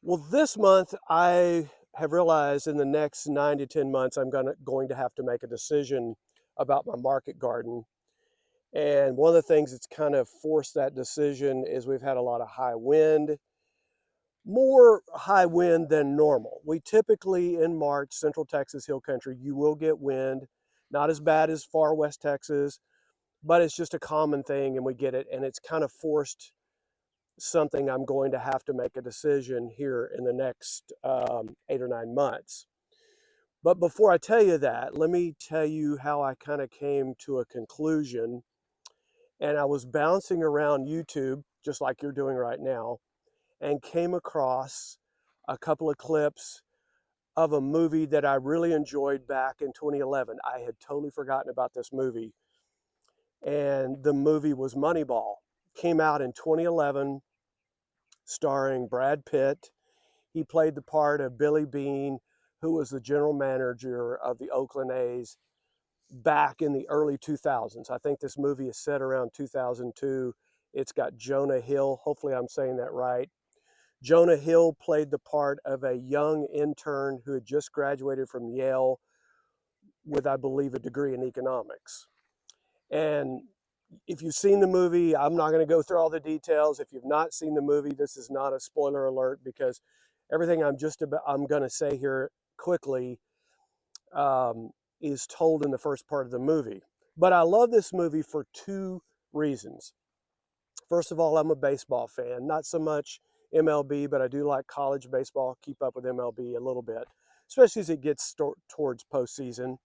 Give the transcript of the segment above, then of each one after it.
Well, this month I have realized in the next 9 to 10 months I'm going to have to make a decision about my market garden. And one of the things that's kind of forced that decision is we've had a lot of high wind, more high wind than normal. We typically in March, Central Texas Hill Country, you will get wind, not as bad as far West Texas, but it's just a common thing and we get it. And it's kind of forced something I'm going to have to make a decision here in the next 8 or 9 months. But before I tell you that, let me tell you how I kind of came to a conclusion. And I was bouncing around YouTube, just like you're doing right now, and came across a couple of clips of a movie that I really enjoyed back in 2011. I had totally forgotten about this movie. And the movie was Moneyball. Came out in 2011, starring Brad Pitt. He played the part of Billy Beane, who was the general manager of the Oakland A's back in the early 2000s. I think this movie is set around 2002. It's got Jonah Hill. Hopefully, I'm saying that right. Jonah Hill played the part of a young intern who had just graduated from Yale with, I believe, a degree in economics. And if you've seen the movie, I'm not going to go through all the details. If you've not seen the movie, this is not a spoiler alert because everything I'm going to say here quickly is told in the first part of the movie. But I love this movie for two reasons. First of all, I'm a baseball fan, not so much MLB, but I do like college baseball, keep up with MLB a little bit, especially as it gets towards postseason.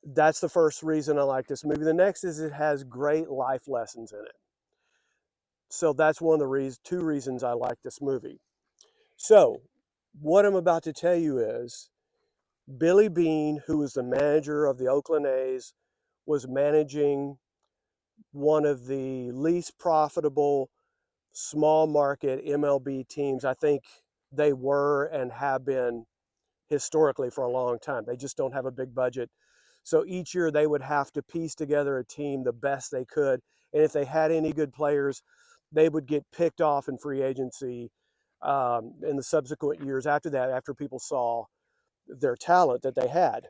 That's the first reason I like this movie. The next is it has great life lessons in it. So that's one of the two reasons I like this movie. So what I'm about to tell you is Billy Beane, who was the manager of the Oakland A's, was managing one of the least profitable small market MLB teams. I think they were and have been historically for a long time. They just don't have a big budget. So each year they would have to piece together a team the best they could. And if they had any good players, they would get picked off in free agency in the subsequent years after that, after people saw their talent that they had.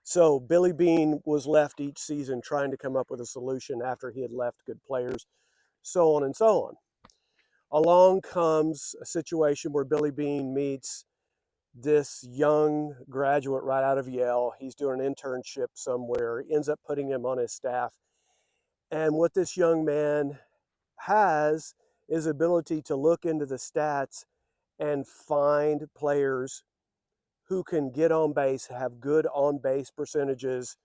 So Billy Beane was left each season trying to come up with a solution after he had left good players, so on and so on. Along comes a situation where Billy Beane meets this young graduate right out of Yale. He's doing an internship somewhere, he ends up putting him on his staff. And what this young man has is ability to look into the stats and find players who can get on base, have good on base percentages,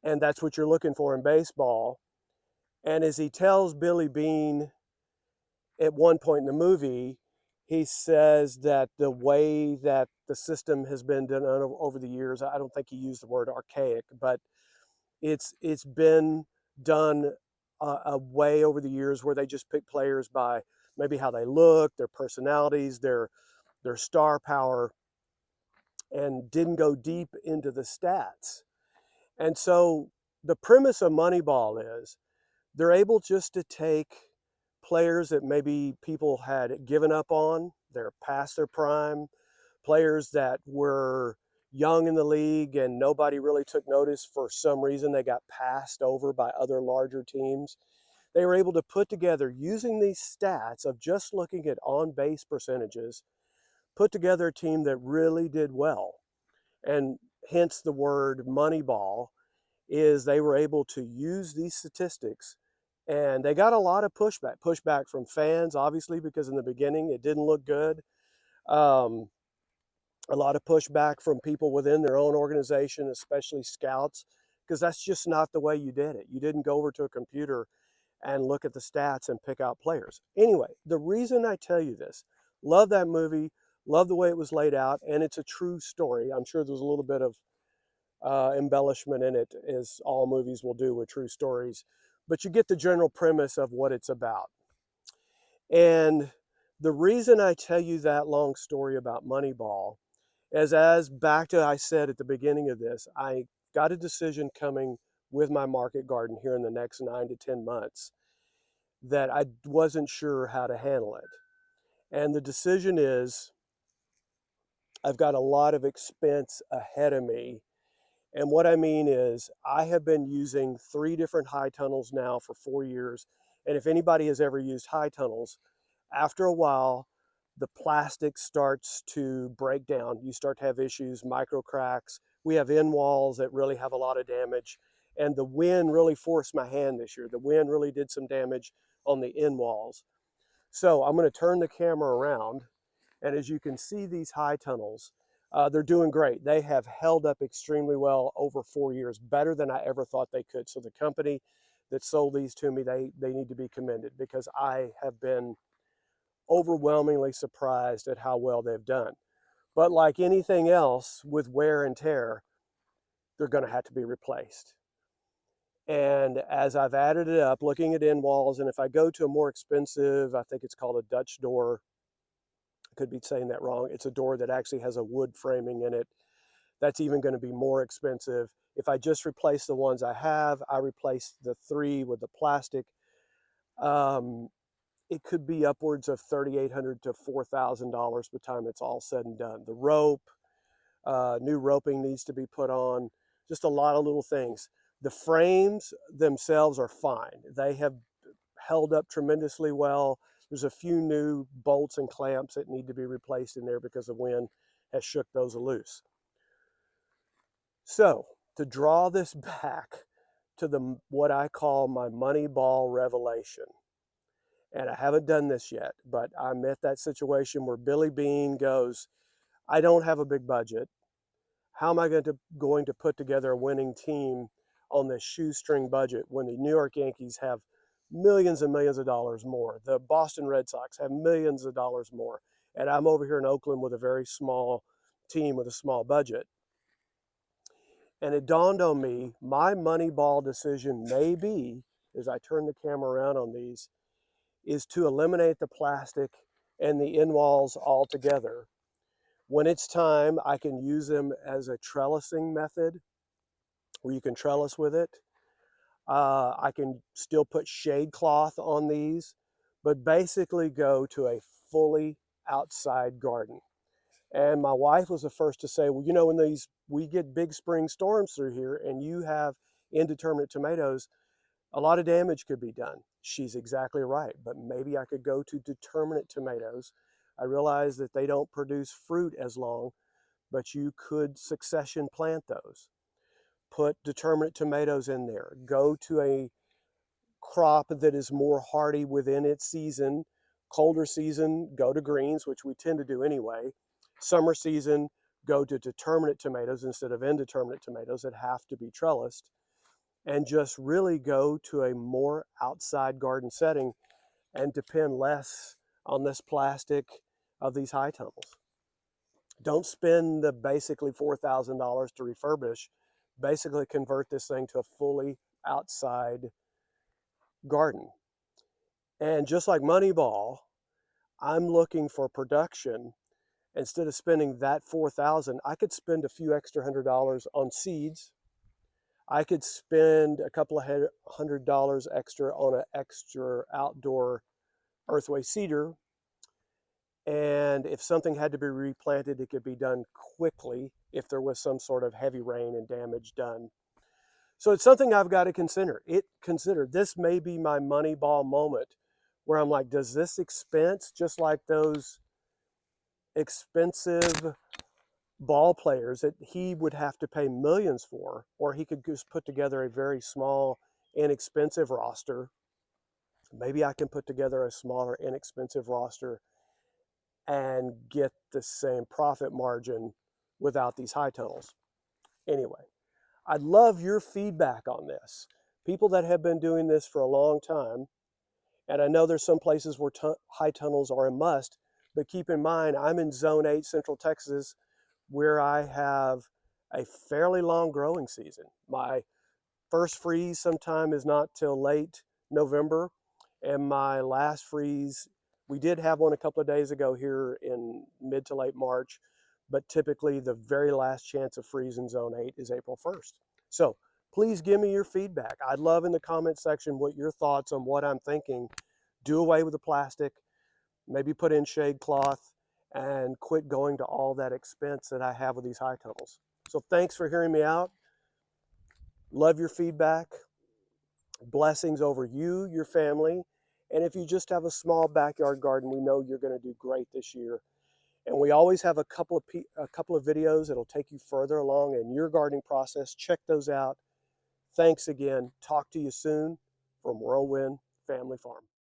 and that's what you're looking for in baseball. And as he tells Billy Beane at one point in the movie, he says that the way that the system has been done over the years, I don't think he used the word archaic, but it's been done a way over the years where they just pick players by maybe how they look, their personalities, their star power, and didn't go deep into the stats. And so the premise of Moneyball is they're able just to take players that maybe people had given up on, they're past their prime, players that were young in the league and nobody really took notice for some reason. They got passed over by other larger teams. They were able to put together, using these stats of just looking at on base percentages, put together a team that really did well. And hence the word Moneyball is they were able to use these statistics, and they got a lot of pushback from fans, obviously, because in the beginning it didn't look good. Um, a lot of pushback from people within their own organization, especially scouts, because that's just not the way you did it. You didn't go over to a computer and look at the stats and pick out players. Anyway, the reason I tell you this, love that movie, love the way it was laid out, and it's a true story. I'm sure there's a little bit of embellishment in it, as all movies will do with true stories, but you get the general premise of what it's about. And the reason I tell you that long story about Moneyball is, as back to I said at the beginning of this, I got a decision coming with my market garden here in the next 9 to 10 months that I wasn't sure how to handle it. And the decision is I've got a lot of expense ahead of me. And what I mean is, I have been using 3 different high tunnels now for 4 years. And if anybody has ever used high tunnels, after a while, the plastic starts to break down. You start to have issues, micro cracks. We have end walls that really have a lot of damage. And the wind really forced my hand this year. The wind really did some damage on the end walls. So I'm going to turn the camera around. And as you can see, these high tunnels, they're doing great. They have held up extremely well over 4 years, better than I ever thought they could. So the company that sold these to me, they need to be commended, because I have been overwhelmingly surprised at how well they've done. But like anything else with wear and tear, they're going to have to be replaced. And as I've added it up, looking at end walls, and if I go to a more expensive, I think it's called a Dutch door, could be saying that wrong. It's a door that actually has a wood framing in it. That's even going to be more expensive. If I just replace the ones I have, I replace the 3 with the plastic, it could be upwards of $3,800 to $4,000 by the time it's all said and done. The rope, new roping needs to be put on, just a lot of little things. The frames themselves are fine. They have held up tremendously well. There's a few new bolts and clamps that need to be replaced in there because the wind has shook those loose. So to draw this back to what I call my Moneyball revelation, and I haven't done this yet, but I'm at that situation where Billy Bean goes, I don't have a big budget. How am I going to put together a winning team on this shoestring budget when the New York Yankees have millions and millions of dollars more? The Boston Red Sox have millions of dollars more. And I'm over here in Oakland with a very small team with a small budget. And it dawned on me, my Moneyball decision may be, as I turn the camera around on these, is to eliminate the plastic and the end walls altogether. When it's time, I can use them as a trellising method where you can trellis with it. I can still put shade cloth on these, but basically go to a fully outside garden. And my wife was the first to say, well, you know, when we get big spring storms through here and you have indeterminate tomatoes, a lot of damage could be done. She's exactly right, but maybe I could go to determinate tomatoes. I realize that they don't produce fruit as long, but you could succession plant those. Put determinate tomatoes in there. Go to a crop that is more hardy within its season. Colder season, go to greens, which we tend to do anyway. Summer season, go to determinate tomatoes instead of indeterminate tomatoes that have to be trellised. And just really go to a more outside garden setting and depend less on this plastic of these high tunnels. Don't spend the basically $4,000 to refurbish. Basically convert this thing to a fully outside garden. And just like Moneyball, I'm looking for production. Instead of spending that $4,000, I could spend a few extra $100 on seeds. I could spend a couple of $100 extra on an extra outdoor earthway cedar. And if something had to be replanted, it could be done quickly if there was some sort of heavy rain and damage done. So it's something I've got to consider. This may be my Moneyball moment where I'm like, does this expense, just like those expensive ball players that he would have to pay millions for, or he could just put together a very small, inexpensive roster. Maybe I can put together a smaller, inexpensive roster and get the same profit margin without these high tunnels. Anyway, I'd love your feedback on this. People that have been doing this for a long time, and I know there's some places where high tunnels are a must, but keep in mind, I'm in Zone 8, Central Texas, where I have a fairly long growing season. My first freeze sometime is not till late November, and my last freeze, we did have one a couple of days ago here in mid to late March, but typically the very last chance of freeze in Zone 8 is April 1st. So please give me your feedback. I'd love in the comment section what your thoughts on what I'm thinking. Do away with the plastic. maybe put in shade cloth, and quit going to all that expense that I have with these high tunnels. So thanks for hearing me out. Love your feedback. Blessings over you, your family. And if you just have a small backyard garden, we know you're going to do great this year. And we always have a couple of videos that'll take you further along in your gardening process. Check those out. Thanks again. Talk to you soon from Whirlwind Family Farm.